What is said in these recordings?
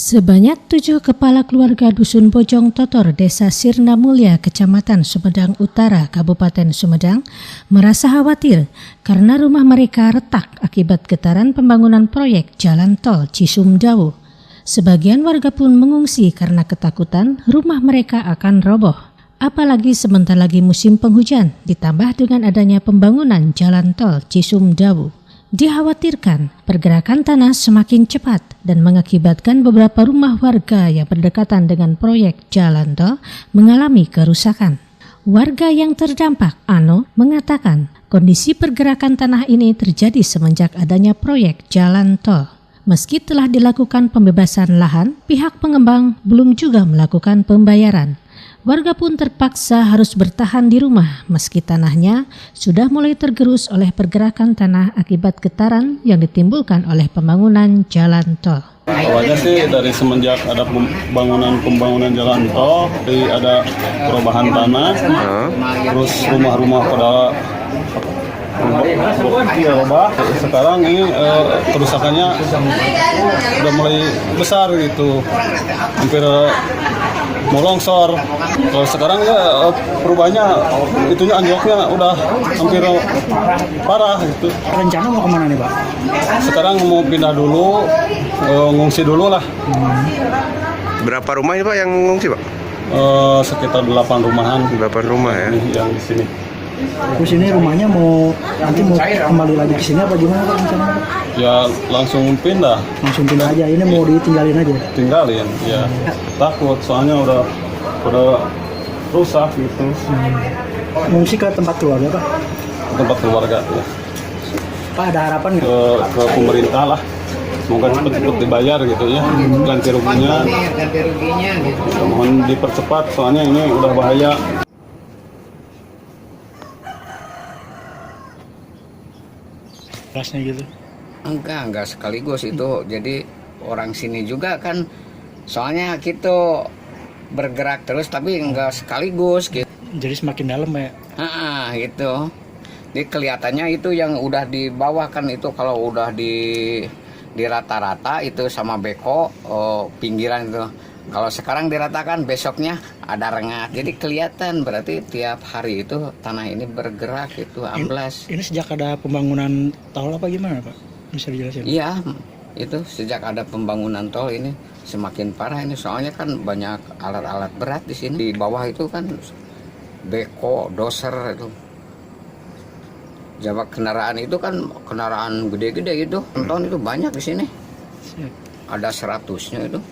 Sebanyak 7 kepala keluarga Dusun Bojong Totor, Desa Sirna Mulia, Kecamatan Sumedang Utara, Kabupaten Sumedang, merasa khawatir karena rumah mereka retak akibat getaran pembangunan proyek jalan tol Cisumdawu. Sebagian warga pun mengungsi karena ketakutan rumah mereka akan roboh. Apalagi sebentar lagi musim penghujan, ditambah dengan adanya pembangunan jalan tol Cisumdawu. Dikhawatirkan pergerakan tanah semakin cepat dan mengakibatkan beberapa rumah warga yang berdekatan dengan proyek jalan tol mengalami kerusakan. Warga yang terdampak, Ano, mengatakan kondisi pergerakan tanah ini terjadi semenjak adanya proyek jalan tol. Meski telah dilakukan pembebasan lahan, pihak pengembang belum juga melakukan pembayaran. Warga pun terpaksa harus bertahan di rumah meski tanahnya sudah mulai tergerus oleh pergerakan tanah akibat getaran yang ditimbulkan oleh pembangunan jalan tol. Awalnya sih dari semenjak ada pembangunan jalan tol, ada perubahan tanah, terus rumah-rumah pada robah. Sekarang ini kerusakannya udah mulai besar gitu, hampir mau longsor. Kalau sekarang ya perubahannya itunya anjloknya udah hampir parah gitu. Rencana mau kemana nih Pak? Sekarang mau pindah dulu, ngungsi dulu lah. Berapa rumah ini Pak yang ngungsi Pak? Sekitar 8 rumahan. 8 rumah ya? Yang di sini. Terus ini rumahnya nanti mau kembali lagi ke sini apa gimana Pak rencananya Pak? Ya langsung pindah. Langsung pindah aja, ini mau ditinggalin aja? Tinggalin, ya. Takut soalnya udah rusak gitu. Ngungsi ke tempat keluarga Pak? Tempat keluarga ya. Pak ada harapan nggak? Ke pemerintah lah. Semoga cepat-cepat dibayar gitu ya. Ganti ruginya gitu. Mohon dipercepat soalnya ini udah bahaya. Rasnya gitu? Enggak sekaligus itu. Jadi orang sini juga kan, soalnya kita bergerak terus tapi enggak sekaligus gitu. Jadi semakin dalam ya? Gitu. Jadi kelihatannya itu yang udah di bawah kan itu kalau udah di rata-rata itu sama beko pinggiran itu. Kalau sekarang diratakan besoknya ada rengat. Jadi kelihatan berarti tiap hari itu tanah ini bergerak itu amblas. Ini sejak ada pembangunan tol apa gimana Pak? Bisa dijelasin? Iya, itu sejak ada pembangunan tol ini semakin parah ini. Soalnya kan banyak alat-alat berat di sini. Di bawah itu kan beko, doser itu. Jawab kendaraan itu kan kendaraan gede-gede itu. Ton itu banyak di sini. Ada 100-nya itu.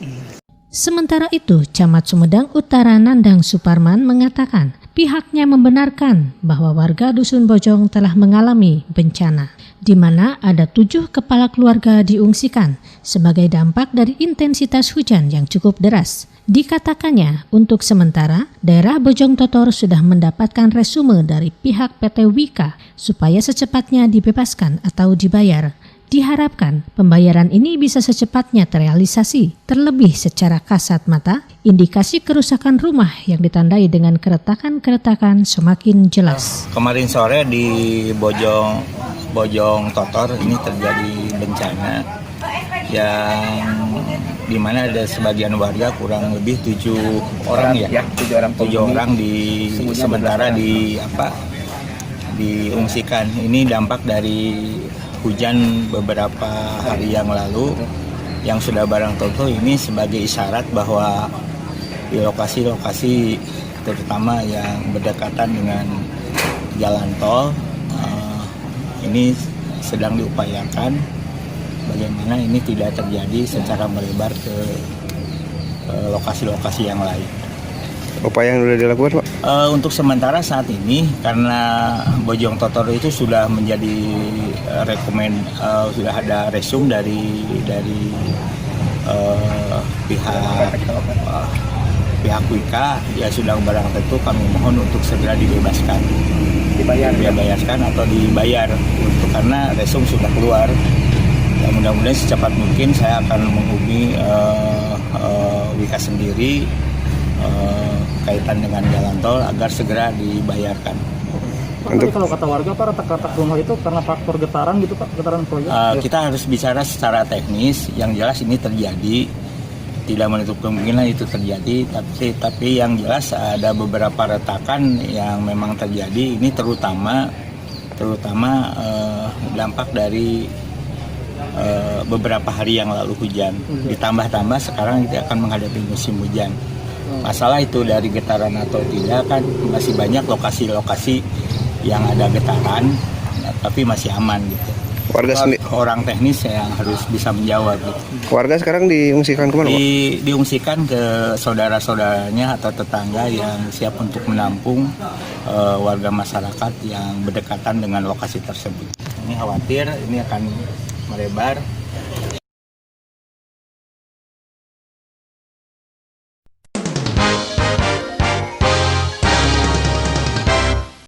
Sementara itu, Camat Sumedang Utara Nandang Suparman mengatakan pihaknya membenarkan bahwa warga Dusun Bojong telah mengalami bencana, di mana ada 7 kepala keluarga diungsikan sebagai dampak dari intensitas hujan yang cukup deras. Dikatakannya, untuk sementara, daerah Bojong Totor sudah mendapatkan resume dari pihak PT Wika supaya secepatnya dibebaskan atau dibayar. Diharapkan pembayaran ini bisa secepatnya terrealisasi, terlebih secara kasat mata, indikasi kerusakan rumah yang ditandai dengan keretakan-keretakan semakin jelas. Kemarin sore di Bojong Totor ini terjadi bencana yang dimana ada sebagian warga kurang lebih 7 orang ya, 7 orang di sementara diungsikan. Ini dampak dari hujan beberapa hari yang lalu yang sudah barang tentu ini sebagai isyarat bahwa di lokasi-lokasi terutama yang berdekatan dengan jalan tol ini sedang diupayakan bagaimana ini tidak terjadi secara melebar ke lokasi-lokasi yang lain. Upaya yang sudah dilakukan Pak? Untuk sementara saat ini karena Bojong Totor itu sudah menjadi sudah ada resume dari pihak Wika, ya sudah barang tentu kami mohon untuk segera dibebaskan, dibayarkan atau dibayar untuk karena resume sudah keluar. Ya, mudah-mudahan secepat mungkin saya akan menghubungi Wika sendiri kaitan dengan jalan tol agar segera dibayarkan. Tapi kalau kata warga Pak, retak-retak rumah itu karena faktor getaran gitu Pak, getaran proyek? Kita harus bicara secara teknis, yang jelas ini terjadi tidak menutup kemungkinan itu terjadi, tapi yang jelas ada beberapa retakan yang memang terjadi. Ini terutama dampak dari beberapa hari yang lalu hujan. Ditambah-tambah sekarang kita akan menghadapi musim hujan. Masalah itu dari getaran atau tidak kan masih banyak lokasi-lokasi yang ada getaran, tapi masih aman gitu. Orang teknis yang harus bisa menjawab gitu. Warga sekarang diungsikan kemana, Pak? Diungsikan ke saudara-saudaranya atau tetangga yang siap untuk menampung warga masyarakat yang berdekatan dengan lokasi tersebut. Ini khawatir ini akan melebar